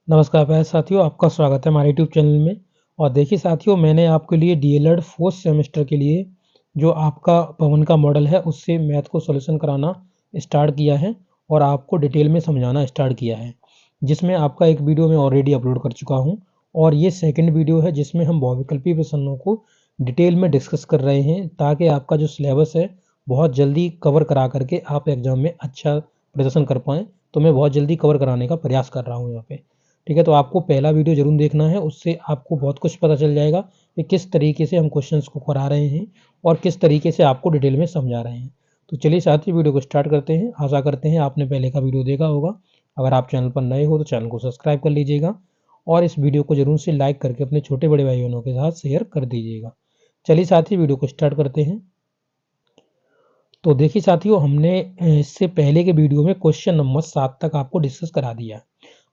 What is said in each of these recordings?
नमस्कार प्यारे साथियों, आपका स्वागत है हमारे यूट्यूब चैनल में। और देखिए साथियों, मैंने आपके लिए डीएलएड फोर्थ सेमेस्टर के लिए जो आपका पवन का मॉडल है उससे मैथ को सॉल्यूशन कराना स्टार्ट किया है और आपको डिटेल में समझाना स्टार्ट किया है, जिसमें आपका एक वीडियो मैं ऑलरेडी अपलोड कर चुका हूं और ये सेकंड वीडियो है जिसमें हम बहुविकल्पी प्रश्नों को डिटेल में डिस्कस कर रहे हैं, ताकि आपका जो सिलेबस है बहुत जल्दी कवर करा करके आप एग्जाम में अच्छा प्रदर्शन कर पाएँ। तो मैं बहुत जल्दी कवर कराने का प्रयास कर रहा हूँ यहाँ पे। ठीक है, तो आपको पहला वीडियो ज़रूर देखना है, उससे आपको बहुत कुछ पता चल जाएगा कि किस तरीके से हम क्वेश्चंस को करा रहे हैं और किस तरीके से आपको डिटेल में समझा रहे हैं। तो चलिए साथ ही वीडियो को स्टार्ट करते हैं। आशा करते हैं आपने पहले का वीडियो देखा होगा। अगर आप चैनल पर नए हो तो चैनल को सब्सक्राइब कर लीजिएगा और इस वीडियो को ज़रूर से लाइक करके अपने छोटे बड़े भाई बहनों के साथ शेयर कर दीजिएगा। चलिए साथ ही वीडियो को स्टार्ट करते हैं। तो देखिए साथियों, हमने इससे पहले के वीडियो में क्वेश्चन नंबर 7 तक आपको डिस्कस करा दिया।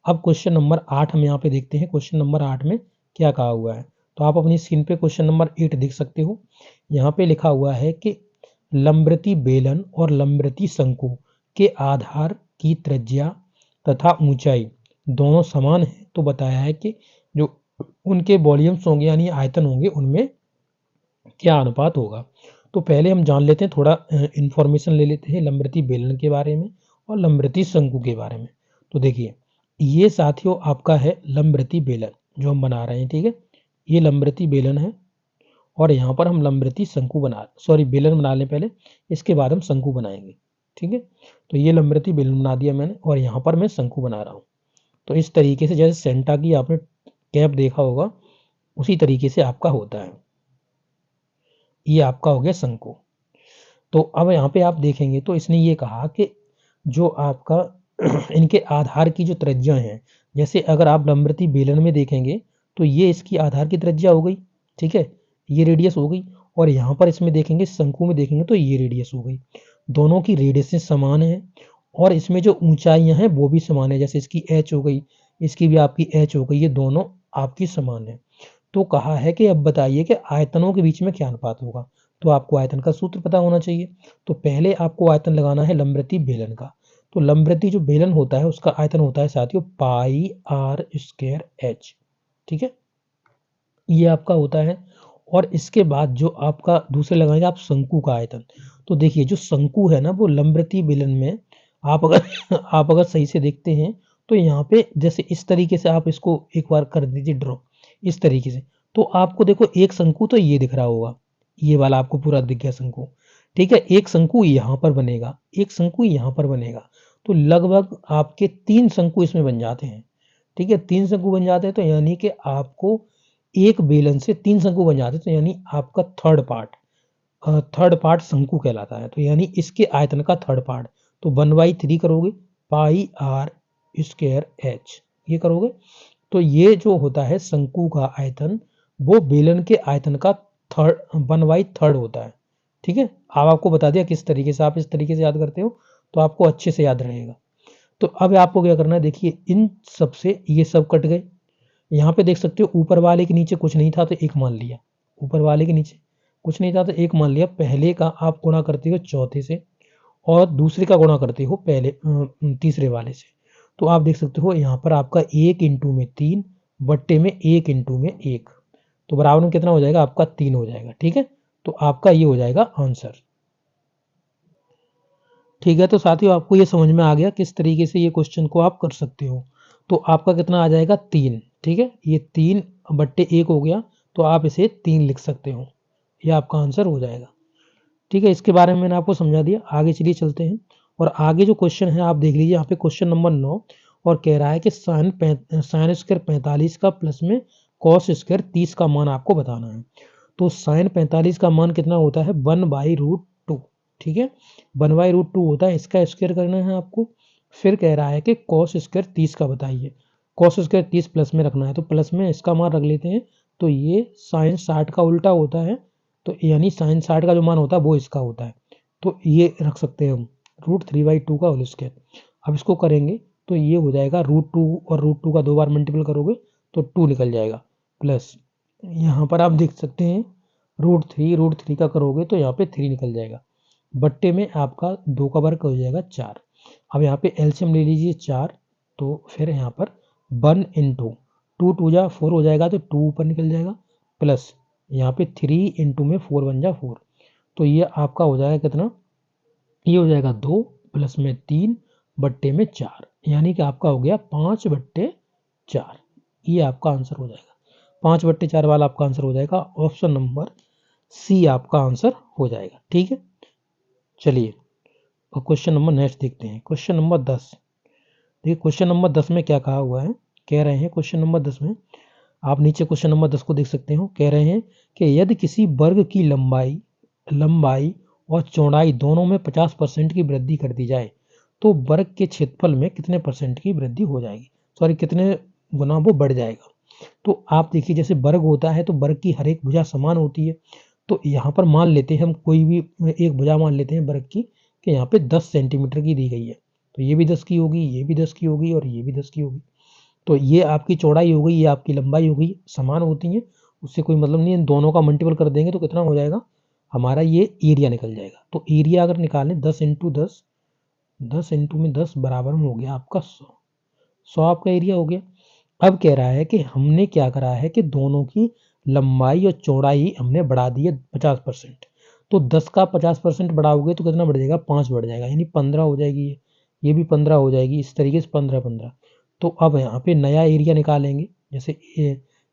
अब क्वेश्चन नंबर 8 हम यहाँ पे देखते हैं। क्वेश्चन नंबर 8 में क्या कहा हुआ है, तो आप अपनी स्क्रीन पे क्वेश्चन नंबर 8 देख सकते हो। यहाँ पे लिखा हुआ है कि लंबवृत्तीय बेलन और लंबवृत्तीय शंकु के आधार की त्रिज्या तथा ऊंचाई दोनों समान है। तो बताया है कि जो उनके वॉल्यूम्स होंगे यानी आयतन होंगे उनमें क्या अनुपात होगा। तो पहले हम जान लेते हैं, थोड़ा इन्फॉर्मेशन ले लेते हैं लंबवृत्तीय बेलन के बारे में और लंबवृत्तीय शंकु के बारे में। तो देखिए, ये साथियों आपका है लंबवृत्तीय बेलन जो हम बना रहे हैं। ठीक है, ये लंबवृत्तीय बेलन है और यहाँ पर हम लंबवृत्तीय शंकु बेलन बना लें पहले, इसके बाद हम शंकु बनाएंगे। ठीक है, तो ये लंबवृत्तीय बेलन बना दिया मैंने और यहाँ पर मैं शंकु बना रहा हूँ। तो इस तरीके से जैसे सेंटा की आपने कैप देखा होगा उसी तरीके से आपका होता है। ये आपका हो गया शंकु। तो अब यहाँ पे आप देखेंगे तो इसने ये कहा कि जो आपका इनके आधार की जो त्रिज्या है, जैसे अगर आप लंबवृत्तीय बेलन में देखेंगे तो ये इसकी आधार की त्रिज्या हो गई। ठीक है, ये रेडियस हो गई। और यहाँ पर इसमें देखेंगे, शंकु में देखेंगे तो ये रेडियस हो गई। दोनों की रेडियस समान है और इसमें जो ऊंचाइयां हैं वो भी समान है। जैसे इसकी एच हो गई, इसकी भी आपकी एच हो गई, ये दोनों आपकी समान है। तो कहा है कि अब बताइए कि आयतनों के बीच में क्या अनुपात होगा। तो आपको आयतन का सूत्र पता होना चाहिए। तो पहले आपको आयतन लगाना है लंबवृत्तीय बेलन का। तो लंबवृत्तीय जो बेलन होता है उसका आयतन होता है साथियों पाई आर स्क्वायर एच। ठीक है, ये आपका होता है। और इसके बाद जो आपका दूसरे लगाएंगे आप शंकु का आयतन। तो देखिए, जो शंकु है ना वो लंबवृत्तीय बेलन में आप अगर आप अगर सही से देखते हैं तो यहाँ पे जैसे इस तरीके से आप इसको एक बार कर दीजिए ड्रॉ, इस तरीके से। तो आपको देखो एक शंकु तो ये दिख रहा होगा, ये वाला आपको पूरा दिख गया शंकु। ठीक है, एक शंकु यहाँ पर बनेगा, एक शंकु यहाँ पर बनेगा। तो लगभग आपके 3 शंकु इसमें बन जाते हैं। ठीक है, 3 शंकु बन जाते हैं तो यानी कि आपको एक बेलन से 3 शंकु बन जाते हैं। तो यानी आपका थर्ड पार्ट शंकु कहलाता है। तो यानी इसके आयतन का थर्ड पार्ट। तो 1/3 करोगे पाई आर स्क्वायर एच, ये करोगे तो ये जो होता है शंकु का आयतन वो बेलन के आयतन का 1/3 होता है। ठीक है, अब आपको बता दिया किस तरीके से, आप इस तरीके से याद करते हो तो आपको अच्छे से याद रहेगा। तो अब आपको क्या करना है, देखिए इन सब से ये सब कट गए। यहाँ पे देख सकते हो ऊपर वाले के नीचे कुछ नहीं था तो एक मान लिया, ऊपर वाले के नीचे कुछ नहीं था तो एक मान लिया। पहले का आप गुणा करते हो चौथे से और दूसरे का गुणा करते हो पहले तीसरे वाले से। तो आप देख सकते हो यहाँ पर आपका 1 इंटू में 3 बट्टे में 1 इंटू में 1, तो बराबर में कितना हो जाएगा आपका 3 हो जाएगा। ठीक है, तो आपका ये हो जाएगा आंसर। ठीक है, तो साथियों आपको ये समझ में आ गया किस तरीके से ये क्वेश्चन को आप कर सकते हो। तो आपका कितना आ जाएगा 3। ठीक है, ये 3 बट्टे 1 हो गया, तो आप इसे 3 लिख सकते हो, ये आपका आंसर हो जाएगा। ठीक है, इसके बारे में मैंने आपको समझा दिया। आगे चलिए चलते हैं और आगे जो क्वेश्चन है आप देख लीजिए। यहाँ पे क्वेश्चन नंबर 9 और कह रहा है कि साइन स्क्वायर 45 का प्लस में कॉस स्क्वायर 30 का मान आपको बताना है। तो साइन 45 का मान कितना होता है 1/√2। ठीक है, 1/√2 होता है, इसका स्क्वायर करना है आपको। फिर कह रहा है कि कॉस स्क्वायर 30 का बताइए। कॉस स्क्वायर 30 प्लस में रखना है, तो प्लस में इसका मान रख लेते हैं। तो ये साइन 60 का उल्टा होता है, तो यानी साइन 60 का जो मान होता है वो इसका होता है। तो ये रख सकते हैं हम √3/2 का होल स्क्वायर। अब इसको करेंगे तो ये हो जाएगा √2 और √2 का 2 बार मल्टीपल करोगे तो 2 निकल जाएगा, प्लस यहाँ पर आप देख सकते हैं √3 का करोगे तो यहाँ पे 3 निकल जाएगा, बट्टे में आपका 2 का वर्ग हो जाएगा 4। अब यहाँ पे एलसीएम ले लीजिए 4, तो फिर यहाँ पर 1 इंटू 2 4 हो जाएगा तो 2 ऊपर निकल जाएगा, प्लस यहाँ पे 3 इंटू में 4 1 जा 4, तो ये आपका हो जाएगा कितना, ये हो जाएगा 2 प्लस में 3 बट्टे में 4, यानी कि आपका हो गया 5/4। ये आपका आंसर हो जाएगा, 5/4 वाला आपका आंसर हो जाएगा। ऑप्शन नंबर सी आपका आंसर हो जाएगा। ठीक है, चलिए और क्वेश्चन नंबर नेक्स्ट देखते हैं। क्वेश्चन नंबर 10, देखिए क्वेश्चन नंबर 10 में क्या कहा हुआ है, कह रहे हैं क्वेश्चन नंबर 10 में, आप नीचे क्वेश्चन नंबर 10 को देख सकते हो, कह रहे हैं कि यदि किसी वर्ग की लंबाई और चौड़ाई दोनों में 50% की वृद्धि कर दी जाए तो वर्ग के क्षेत्रफल में कितने परसेंट की वृद्धि हो जाएगी, सॉरी कितने गुना वो बढ़ जाएगा। तो आप देखिए जैसे वर्ग होता है तो वर्ग की हर एक भुजा समान होती है, तो यहाँ पर मान लेते हैं हम कोई भी एक भुजा मान लेते हैं वर्ग की कि यहाँ पे 10 सेंटीमीटर की दी गई है, तो ये भी 10 की होगी, ये भी 10 की होगी और ये भी 10 की होगी। तो ये आपकी चौड़ाई हो गई, ये आपकी लंबाई हो गई, समान होती हैं, उससे कोई मतलब नहीं है। दोनों का मल्टीपल कर देंगे तो कितना हो जाएगा, हमारा ये एरिया निकल जाएगा। तो एरिया अगर निकालें 10 इंटू 10, 10 इंटू में 10 बराबर में हो गया आपका 100 आपका एरिया हो गया। अब कह रहा है कि हमने क्या करा है कि दोनों की लंबाई और चौड़ाई हमने बढ़ा दी है 50%, तो 10 का 50% बढ़ाओगे तो कितना बढ़ जाएगा, 5 बढ़ जाएगा, यानी 15 हो जाएगी, ये भी 15 हो जाएगी, इस तरीके से 15 15। तो अब यहाँ पे नया एरिया निकालेंगे, जैसे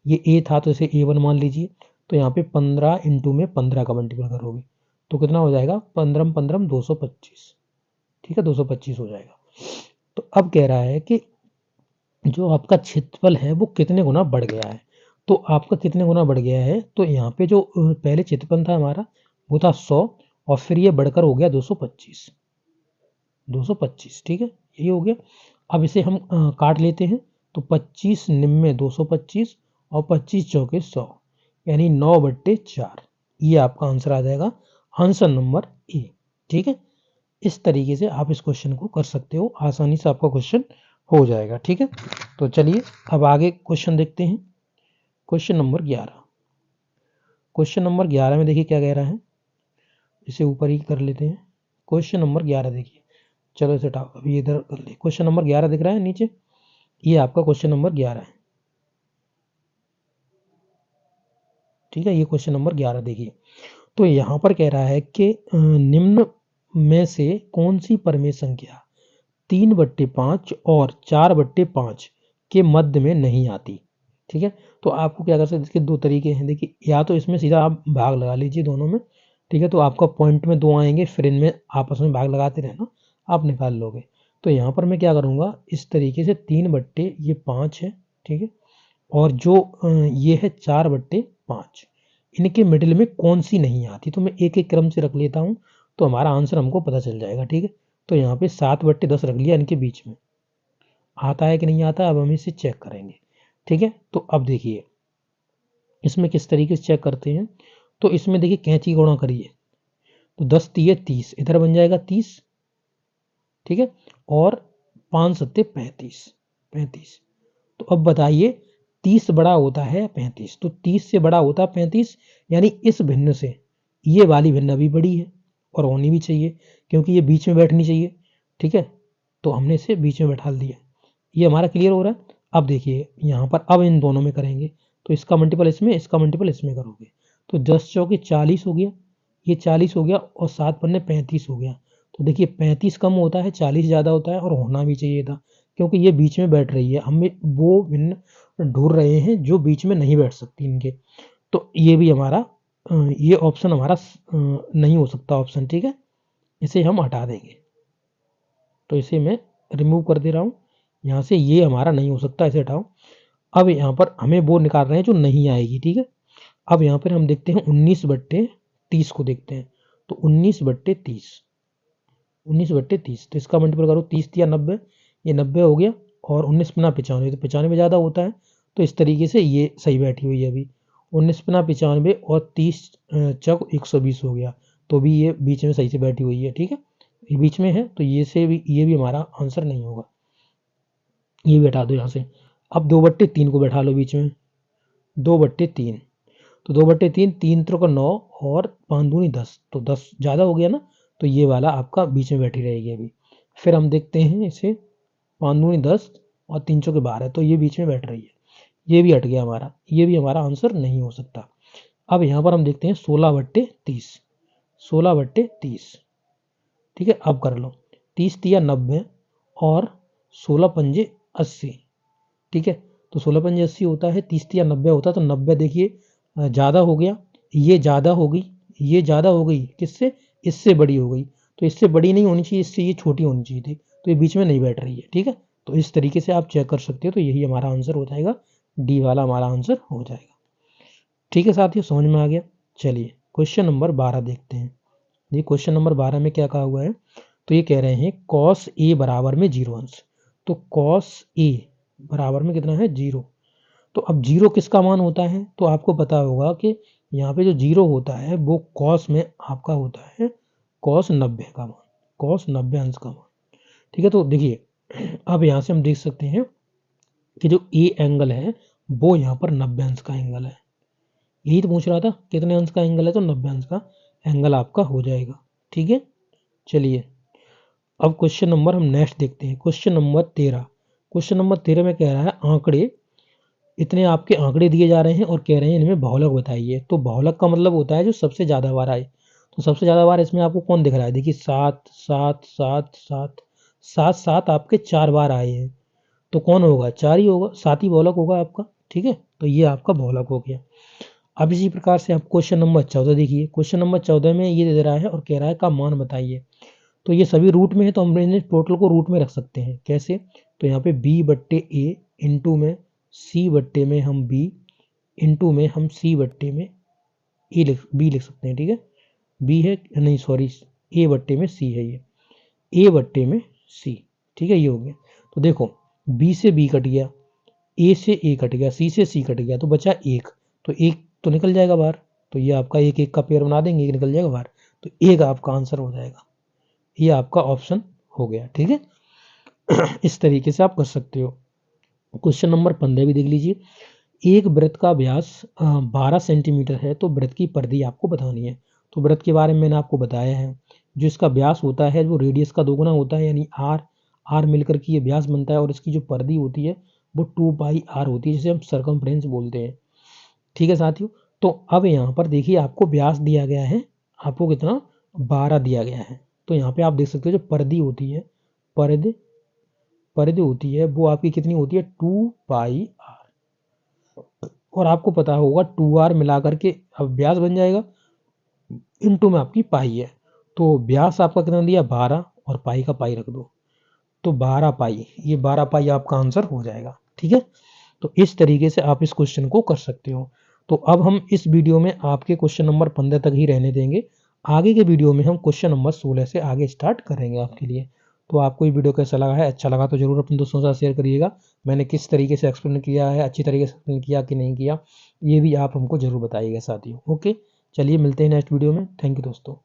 ये ए था तो इसे A1 मान लीजिए, तो यहाँ पे 15 इंटू में 15 का मल्टीपल करोगे तो कितना हो जाएगा, 15 15 225, ठीक है 225 हो जाएगा। तो अब कह रहा है कि जो आपका क्षेत्रफल है वो कितने गुना बढ़ गया है, तो आपका कितने गुना बढ़ गया है, तो यहाँ पे जो पहले क्षेत्रफल था हमारा वो था 100 और फिर ये बढ़कर हो गया 225, 225, ठीक है यही हो गया। अब इसे हम काट लेते हैं, तो 25 निम्न 225 और 25 चौके 100, यानी 9/4, ये आपका आंसर आ जाएगा, आंसर नंबर ए। ठीक है, इस तरीके से आप इस क्वेश्चन को कर सकते हो, आसानी से आपका क्वेश्चन हो जाएगा। ठीक है, तो चलिए अब आगे क्वेश्चन देखते हैं। क्वेश्चन नंबर 11, क्वेश्चन नंबर 11 में देखिए क्या कह रहा है, इसे ऊपर ही कर लेते हैं। क्वेश्चन नंबर 11 देखिए, चलो इसे हटाओ, अभी इधर कर ले। क्वेश्चन नंबर 11 दिख रहा है नीचे, ये आपका क्वेश्चन नंबर 11 है। ठीक है, ये क्वेश्चन नंबर 11 देखिए, तो यहाँ पर कह रहा है कि निम्न में से कौन सी परमेय संख्या 3/5 और 4/5 के मध्य में नहीं आती। ठीक है, तो आपको क्या कर सकते हैं, इसके दो तरीके हैं। देखिए, या तो इसमें सीधा आप भाग लगा लीजिए दोनों में, ठीक है, तो आपका पॉइंट में 2 आएंगे, फिर इनमें आपस में भाग लगाते रहना, आप निकाल लोगे। तो यहाँ पर मैं क्या करूँगा, इस तरीके से 3/5 है, ठीक है, और जो ये है 4/5, इनके मिडिल में कौन सी नहीं आती, तो मैं एक एक क्रम से रख लेता हूँ, तो हमारा आंसर हमको पता चल जाएगा। ठीक है, तो यहाँ पे 7/10 रख लिया, इनके बीच में आता है कि नहीं आता, अब हम इसे चेक करेंगे। ठीक है, तो अब देखिए इसमें किस तरीके से चेक करते हैं, तो इसमें देखिए कैंची गुणा करिए, तो 10 तिये 30, इधर बन जाएगा 30, ठीक है, और 5 सत्ते 35, 35। तो अब बताइए 30 बड़ा होता है 35, तो 30 से बड़ा होता है 35, यानी इस भिन्न से ये वाली भिन्न भी बड़ी है और होनी भी चाहिए, क्योंकि ये बीच में बैठनी चाहिए। ठीक है, तो हमने इसे बीच में बैठा दिया, ये हमारा क्लियर हो रहा है। अब देखिए यहाँ पर अब इन दोनों में करेंगे, तो इसका मल्टीपल इसमें, इसका मल्टीपल इसमें करोगे, तो 10 चौके 40 हो गया, ये 40 हो गया और 7 पन्ने 35 हो गया। तो देखिए 35 कम होता है, 40 ज़्यादा होता है और होना भी चाहिए था, क्योंकि ये बीच में बैठ रही है, हमें वो भिन्न ढूंढ रहे हैं जो बीच में नहीं बैठ सकती इनके। तो ये भी हमारा ये ऑप्शन हमारा नहीं हो सकता ऑप्शन। ठीक है, इसे हम हटा देंगे, तो इसे मैं रिमूव कर दे रहा हूँ यहाँ से, ये हमारा नहीं हो सकता, इसे हटाओ। अब यहाँ पर हमें वो निकाल रहे हैं जो नहीं आएगी। ठीक है, अब यहाँ पर हम देखते हैं 19/30 को देखते हैं, तो 19/30, 19/30, तो इसका मल्टीपल करो, 30 या 90, ये 90 हो गया, और 19 पना 95, तो 95 ज़्यादा होता है, तो इस तरीके से ये सही बैठी हुई है। अभी 19 पना 95 और 30 चौक 120 हो गया, तो भी ये बीच में सही से बैठी हुई है। ठीक है, ये बीच में है, तो ये भी हमारा आंसर नहीं होगा, ये बैठा दो यहाँ से। अब 2/3 को बैठा लो बीच में, 2/3, तो 2/3, 3 त्रिक 9 और 5 दूनी 10, तो 10 ज़्यादा हो गया ना, तो ये वाला आपका बीच में बैठी रहेगी अभी। फिर हम देखते हैं इसे, 5 दूनी 10, और 3 चौके 12, तो ये बीच में बैठ रही है, ये भी हट गया हमारा, ये भी हमारा आंसर नहीं हो सकता। अब यहाँ पर हम देखते हैं 16/30, 16/30, ठीक है। अब कर लो, 30 तिया 90 और 16 पंजे 80, ठीक है। तो 16 पंजे 80 होता है, 30 तिया 90 होता है, तो 90 देखिए ज़्यादा हो गया, ये ज़्यादा हो गई, ये ज़्यादा हो गई, किससे, इससे बड़ी हो गई, तो इससे बड़ी नहीं होनी चाहिए, इससे ये छोटी होनी चाहिए थी, तो ये बीच में नहीं बैठ रही है, ठीक है। तो इस तरीके से आप चेक कर सकते हो, तो यही हमारा आंसर हो जाएगा, डी वाला हमारा आंसर हो जाएगा, ठीक है साथियों, समझ में आ गया। चलिए क्वेश्चन नंबर 12 देखते हैं। ये क्वेश्चन नंबर 12 में क्या कहा हुआ है, तो ये कह रहे हैं cos a बराबर में 0 अंश, तो cos a बराबर में कितना है 0। तो अब 0 किसका मान होता है, तो आपको पता होगा कि यहाँ पे जो 0 होता है वो cos में आपका होता है cos 90 का मान, cos 90 अंश का मान, ठीक है। तो देखिए अब यहाँ से हम देख सकते हैं कि जो ए एंगल है वो यहाँ पर 90 अंश का एंगल है, यही तो पूछ रहा था कितने अंश का एंगल है, तो 90 अंश का एंगल आपका हो जाएगा, ठीक है। चलिए अब क्वेश्चन नंबर हम नेक्स्ट देखते हैं, क्वेश्चन नंबर 13। क्वेश्चन नंबर 13 में कह रहा है आंकड़े, इतने आपके आंकड़े दिए जा रहे हैं और कह रहे हैं इनमें बहुलक बताइए। तो बहुलक का मतलब होता है जो सबसे ज़्यादा बार आए, तो सबसे ज़्यादा बार इसमें आपको कौन दिख रहा है, देखिए 7 7 7 7 7 7 आपके 4 बार आए हैं, तो कौन होगा, 4 ही होगा, 7 ही बहुलक होगा आपका, ठीक है। तो ये आपका बहुलक हो गया। अब इसी प्रकार से आप क्वेश्चन नंबर 14 देखिए, क्वेश्चन नंबर 14 में ये दे रहा है और कह रहा है का मान बताइए। तो ये सभी रूट में है, तो हम इन्हें टोटल को रूट में रख सकते हैं, कैसे, तो यहाँ पे b/a इंटू में c/में हम b इंटू में हम c/में b लिख सकते हैं, ठीक है। b है नहीं सॉरी, a/में c है, ये a/में c, ठीक है, ये हो गया। तो देखो b से b कट गया, a से a कट गया, c से c कट गया, तो बचा 1, तो 1 तो निकल जाएगा बाहर, तो ये आपका 1 1 का पेयर बना देंगे, 1 निकल जाएगा बाहर, तो 1 आपका आंसर हो जाएगा, ये आपका ऑप्शन हो गया, ठीक है। इस तरीके से आप कर सकते हो। क्वेश्चन नंबर 15 भी देख लीजिए, एक वृत्त का व्यास 12 सेंटीमीटर है, तो वृत्त की परिधि आपको बतानी है। तो वृत्त के बारे में मैंने आपको बताया है, जो इसका व्यास होता है वो रेडियस का दोगुना होता है, यानी आर मिलकर के ये व्यास बनता है, और इसकी जो परिधि होती है वो 2πr होती है, जिसे हम सरकमफ्रेंस बोलते हैं, ठीक है साथियों। तो अब यहाँ पर देखिए आपको व्यास दिया गया है, आपको कितना 12 दिया गया है, तो यहाँ पे आप देख सकते हो जो परिधि होती है, परिधि परिधि होती है वो आपकी कितनी होती है 2πr, और आपको पता होगा 2r मिला करके अब व्यास बन जाएगा, इनटू में आपकी पाई है, तो व्यास आपका कितना दिया 12 और पाई का पाई रख दो, तो 12 पाई, ये 12 पाई आपका आंसर हो जाएगा, ठीक है। तो इस तरीके से आप इस क्वेश्चन को कर सकते हो। तो अब हम इस वीडियो में आपके क्वेश्चन नंबर 15 तक ही रहने देंगे, आगे के वीडियो में हम क्वेश्चन नंबर 16 से आगे स्टार्ट करेंगे आपके लिए। तो आपको ये वीडियो कैसा लगा है, अच्छा लगा तो जरूर अपने दोस्तों के साथ शेयर करिएगा। मैंने किस तरीके से एक्सप्लेन किया है, अच्छी तरीके से एक्सप्लेन किया कि नहीं किया, ये भी आप हमको जरूर बताइएगा साथियों। ओके, चलिए मिलते हैं नेक्स्ट वीडियो में। थैंक यू दोस्तों।